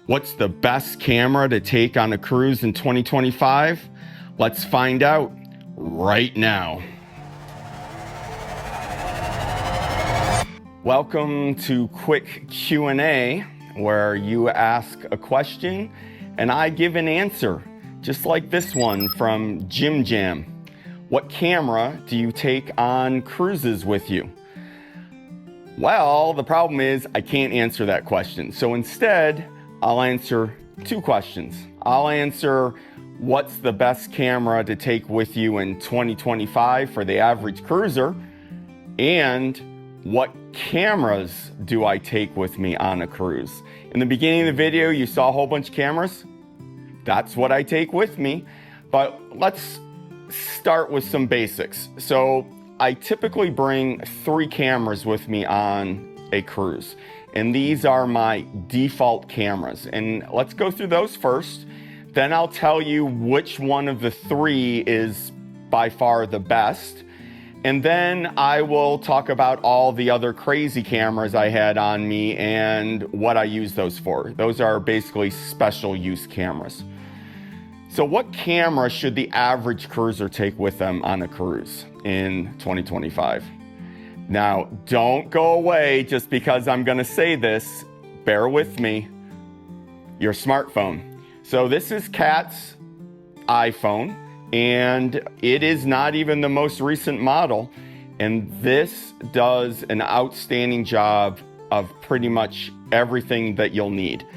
What's the best camera to take on a cruise in 2025? Let's find out right now. Welcome to Quick Q&A, where you ask a question and I give an answer, just like this one from Jim Jam. What camera do you take on cruises with you? Well, the problem is I can't answer that question. So instead, I'll answer two questions. I'll answer what's the best camera to take with you in 2025 for the average cruiser, and what cameras do I take with me on a cruise? In the beginning of the video, you saw a whole bunch of cameras. That's what I take with me. But let's start with some basics. So I typically bring 3 cameras with me on a cruise. And these are my default cameras. And let's go through those first. Then I'll tell you which one of the 3 is by far the best. And then I will talk about all the other crazy cameras I had on me and what I use those for. Those are basically special use cameras. So what camera should the average cruiser take with them on a cruise in 2025? Now, don't go away just because I'm going to say this. Bear with me. Your smartphone. So this is Kat's iPhone, and it is not even the most recent model. And this does an outstanding job of pretty much everything that you'll need.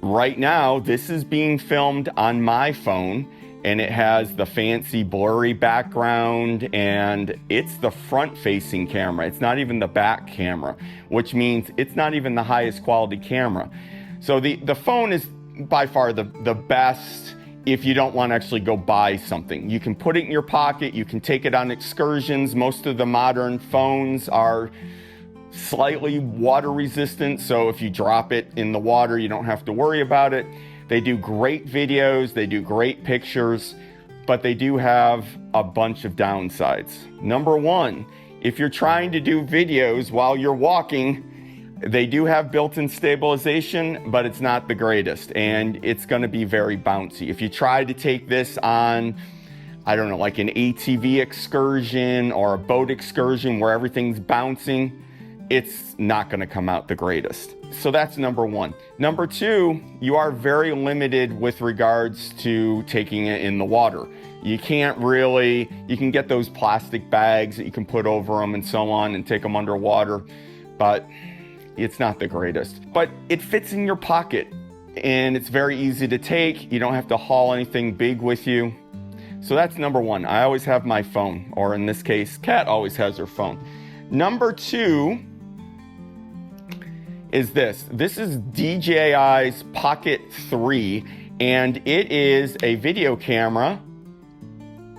Right now, this is being filmed on my phone, and it has the fancy blurry background, and it's the front-facing camera. It's not even the back camera, which means it's not even the highest quality camera. So the phone is by far the best if you don't want to actually go buy something. You can put it in your pocket, you can take it on excursions. Most of the modern phones are slightly water resistant, so if you drop it in the water, you don't have to worry about it. They do great videos, they do great pictures, but they do have a bunch of downsides. Number 1, if you're trying to do videos while you're walking, they do have built-in stabilization, but it's not the greatest, and it's gonna be very bouncy. If you try to take this on, I don't know, like an ATV excursion or a boat excursion where everything's bouncing, it's not gonna come out the greatest. So that's number 1. Number 2, you are very limited with regards to taking it in the water. You can't really, you can get those plastic bags that you can put over them and so on and take them underwater, but it's not the greatest. But it fits in your pocket and it's very easy to take. You don't have to haul anything big with you. So that's number 1. I always have my phone, or in this case, Kat always has her phone. Number 2 is this. This is DJI's Pocket 3, and it is a video camera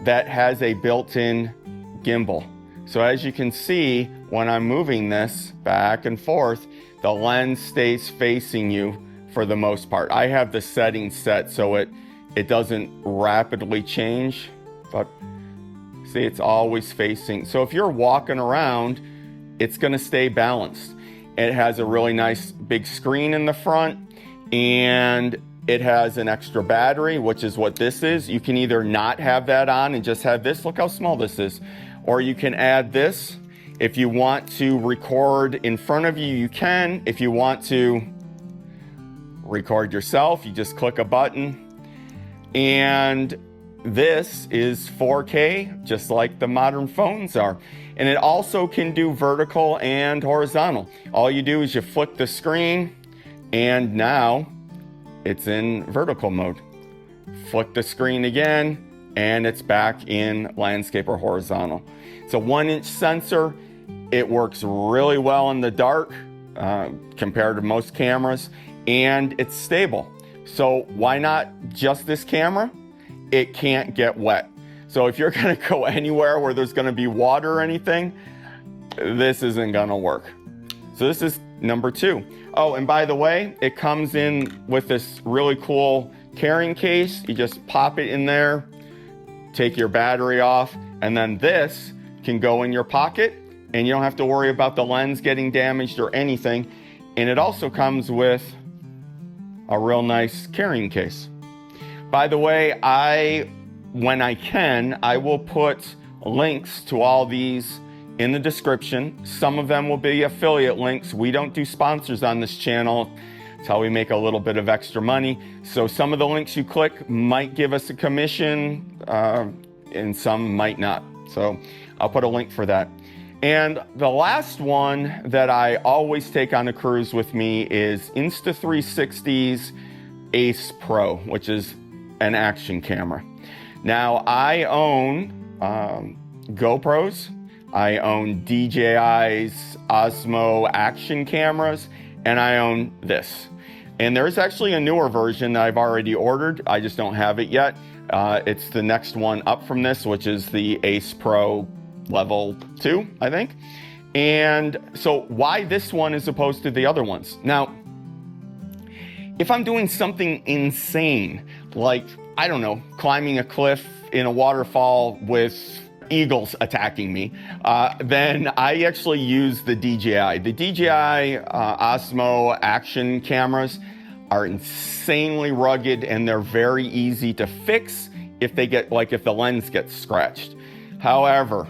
that has a built-in gimbal. So as you can see, when I'm moving this back and forth, the lens stays facing you for the most part. I have the settings set so it doesn't rapidly change, but see, it's always facing. So if you're walking around, it's gonna stay balanced. It has a really nice big screen in the front, and it has an extra battery, which is what this is. You can either not have that on and just have this. Look how small this is. Or you can add this. If you want to record in front of you, you can. If you want to record yourself, you just click a button. And this is 4K, just like the modern phones are. And it also can do vertical and horizontal. All you do is you flick the screen, and now it's in vertical mode. Flick the screen again, and it's back in landscape or horizontal. It's a 1-inch sensor. It works really well in the dark compared to most cameras, and it's stable. So why not just this camera? It can't get wet. So if you're gonna go anywhere where there's gonna be water or anything, this isn't gonna work. So this is number 2. Oh, and by the way, it comes in with this really cool carrying case. You just pop it in there, take your battery off, and then this can go in your pocket, and you don't have to worry about the lens getting damaged or anything. And it also comes with a real nice carrying case. By the way, when I can, I will put links to all these in the description. Some of them will be affiliate links. We don't do sponsors on this channel. It's how we make a little bit of extra money. So some of the links you click might give us a commission, and some might not. So I'll put a link for that. And the last one that I always take on a cruise with me is Insta360's Ace Pro, which is an action camera. Now, I own GoPros, I own DJI's Osmo action cameras, and I own this. And there's actually a newer version that I've already ordered. I just don't have it yet. It's the next one up from this, which is the Ace Pro Level 2, I think. And so why this one as opposed to the other ones? Now, if I'm doing something insane, like, I don't know, climbing a cliff in a waterfall with eagles attacking me, then I actually use the DJI. The DJI Osmo action cameras are insanely rugged, and they're very easy to fix if the lens gets scratched. However,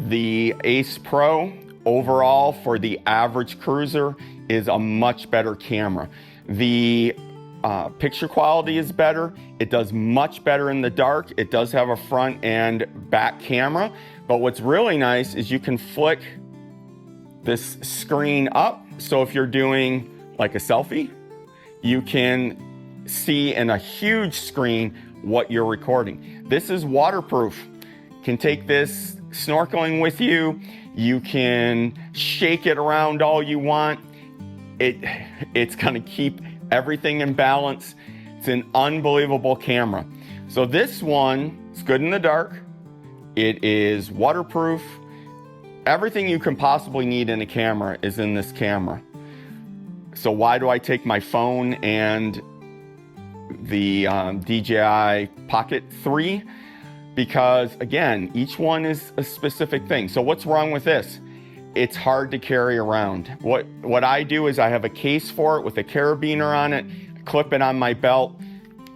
the Ace Pro overall for the average cruiser is a much better camera. The picture quality is better. It does much better in the dark. It does have a front and back camera, but what's really nice is you can flick this screen up. So if you're doing like a selfie, you can see in a huge screen what you're recording. This is waterproof. You can take this snorkeling with you. You can shake it around all you want. It's gonna keep everything in balance. It's an unbelievable camera. So this one is good in the dark. It is waterproof. Everything you can possibly need in a camera is in this camera. So why do I take my phone and the DJI Pocket 3? Because again, each one is a specific thing. So what's wrong with this? It's hard to carry around. What I do is I have a case for it with a carabiner on it, clip it on my belt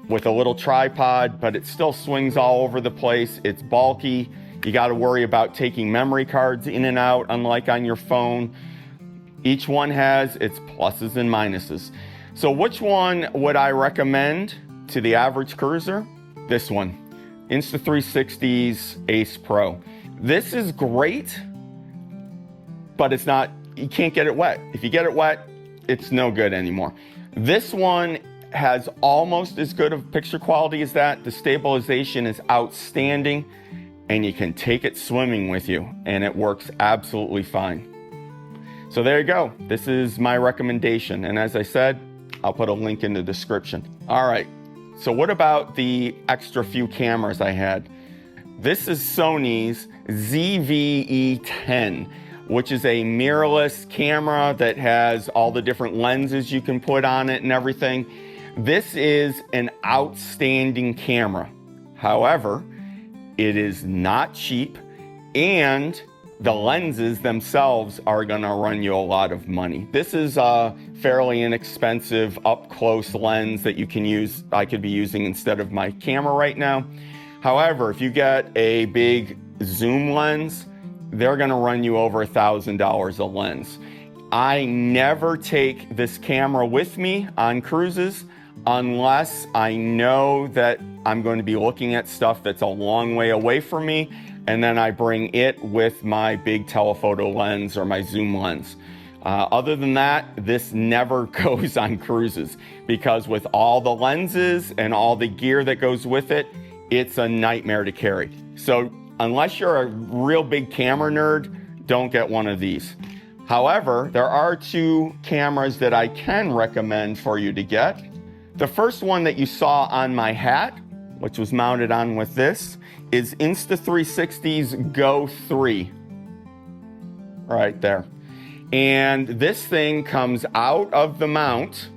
with a little tripod, but it still swings all over the place. It's bulky. You got to worry about taking memory cards in and out, unlike on your phone. Each one has its pluses and minuses. So which one would I recommend to the average cruiser? This one, Insta360's Ace Pro. This is great, but it's not, you can't get it wet. If you get it wet, it's no good anymore. This one has almost as good of picture quality as that. The stabilization is outstanding, and you can take it swimming with you, and it works absolutely fine. So there you go. This is my recommendation. And as I said, I'll put a link in the description. All right, so what about the extra few cameras I had? This is Sony's ZV-E10, which is a mirrorless camera that has all the different lenses you can put on it and everything. This is an outstanding camera. However, it is not cheap, and the lenses themselves are gonna run you a lot of money. This is a fairly inexpensive up-close lens that you can use, I could be using instead of my camera right now. However, if you get a big zoom lens, they're gonna run you over $1,000 a lens. I never take this camera with me on cruises unless I know that I'm going to be looking at stuff that's a long way away from me, and then I bring it with my big telephoto lens or my zoom lens. Other than that, this never goes on cruises, because with all the lenses and all the gear that goes with it, it's a nightmare to carry. So unless you're a real big camera nerd, don't get one of these. However, there are two cameras that I can recommend for you to get. The first one that you saw on my hat, which was mounted on with this, is Insta360's Go 3. Right there. And this thing comes out of the mount.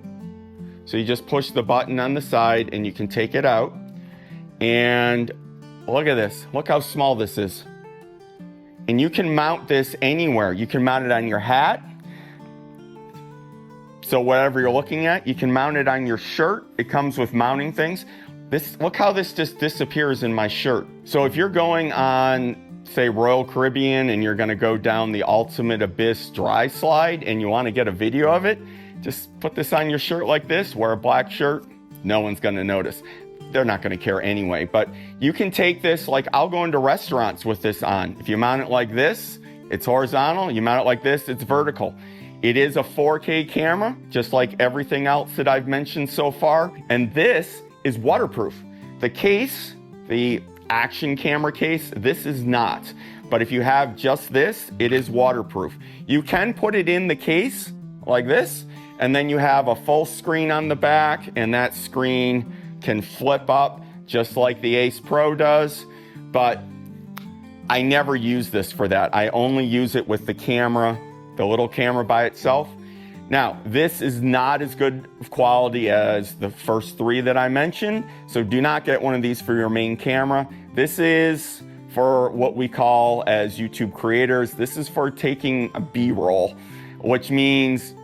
So you just push the button on the side and you can take it out. And look at this. Look how small this is. And you can mount this anywhere. You can mount it on your hat. So whatever you're looking at, you can mount it on your shirt. It comes with mounting things. Look how this just disappears in my shirt. So if you're going on, say, Royal Caribbean and you're gonna go down the Ultimate Abyss dry slide and you wanna get a video of it, just put this on your shirt like this, wear a black shirt, no one's gonna notice. They're not gonna care anyway, but you can take this, like I'll go into restaurants with this on. If you mount it like this, it's horizontal. You mount it like this, it's vertical. It is a 4K camera, just like everything else that I've mentioned so far. And this is waterproof. The case, the action camera case, this is not. But if you have just this, it is waterproof. You can put it in the case like this, and then you have a full screen on the back, and that screen can flip up just like the Ace Pro does. But I never use this for that. I only use it with the camera, the little camera by itself. Now, this is not as good of quality as the first three that I mentioned, so do not get one of these for your main camera. This is for what we call as YouTube creators, this is for taking a B-roll, which means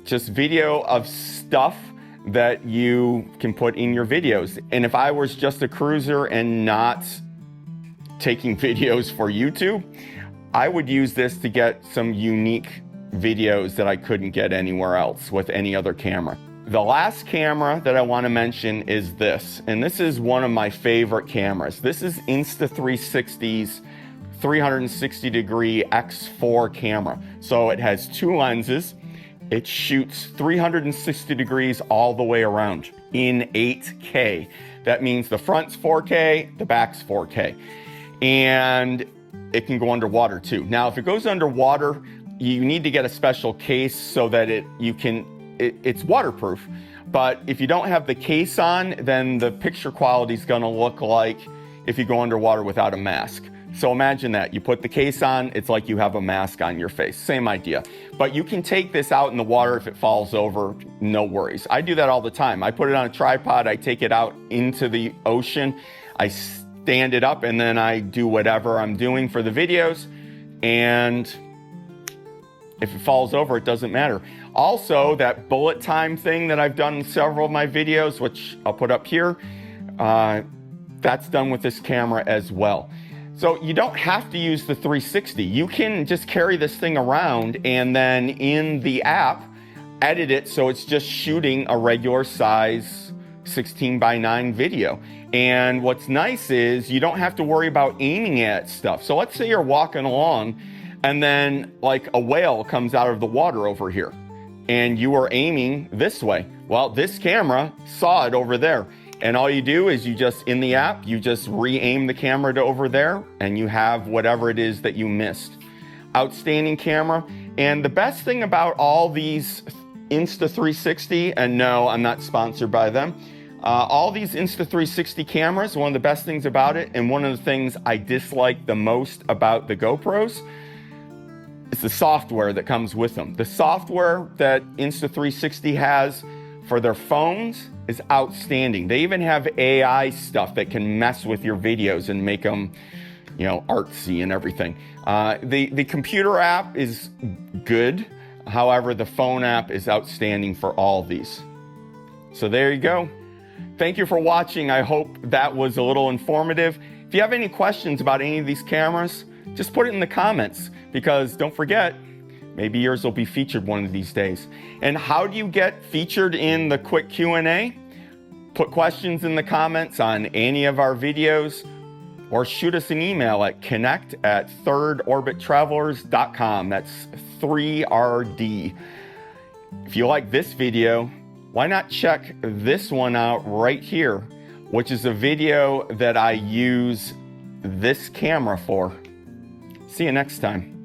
just video of stuff that you can put in your videos. And if I was just a cruiser and not taking videos for YouTube, I would use this to get some unique videos that I couldn't get anywhere else with any other camera. The last camera that I want to mention is this, and this is one of my favorite cameras. This is Insta360's 360 degree X4 camera. So it has two lenses. It shoots 360 degrees all the way around in 8K. That means the front's 4K, the back's 4K. And it can go underwater too. Now, if it goes underwater, you need to get a special case so that it's waterproof. But if you don't have the case on, then the picture quality is gonna look like if you go underwater without a mask. So imagine that, you put the case on, it's like you have a mask on your face, same idea. But you can take this out in the water if it falls over, no worries. I do that all the time. I put it on a tripod, I take it out into the ocean, I stand it up, and then I do whatever I'm doing for the videos, and if it falls over, it doesn't matter. Also, that bullet time thing that I've done in several of my videos, which I'll put up here, that's done with this camera as well. So you don't have to use the 360. You can just carry this thing around and then in the app, edit it so it's just shooting a regular size 16:9 video. And what's nice is you don't have to worry about aiming at stuff. So let's say you're walking along and then like a whale comes out of the water over here and you are aiming this way. Well, this camera saw it over there. And all you do is you just, in the app, you just re-aim the camera to over there and you have whatever it is that you missed. Outstanding camera. And the best thing about all these Insta360, and no, I'm not sponsored by them, all these Insta360 cameras, one of the best things about it, and one of the things I dislike the most about the GoPros, is the software that comes with them. The software that Insta360 has for their phones is outstanding. They even have AI stuff that can mess with your videos and make them, you know, artsy and everything. The computer app is good. However, the phone app is outstanding for all of these. So there you go. Thank you for watching. I hope that was a little informative. If you have any questions about any of these cameras, just put it in the comments, because don't forget, maybe yours will be featured one of these days. And how do you get featured in the quick Q&A? Put questions in the comments on any of our videos, or shoot us an email at connect@thirdorbittravelers.com. That's 3RD. If you like this video, why not check this one out right here, which is a video that I use this camera for. See you next time.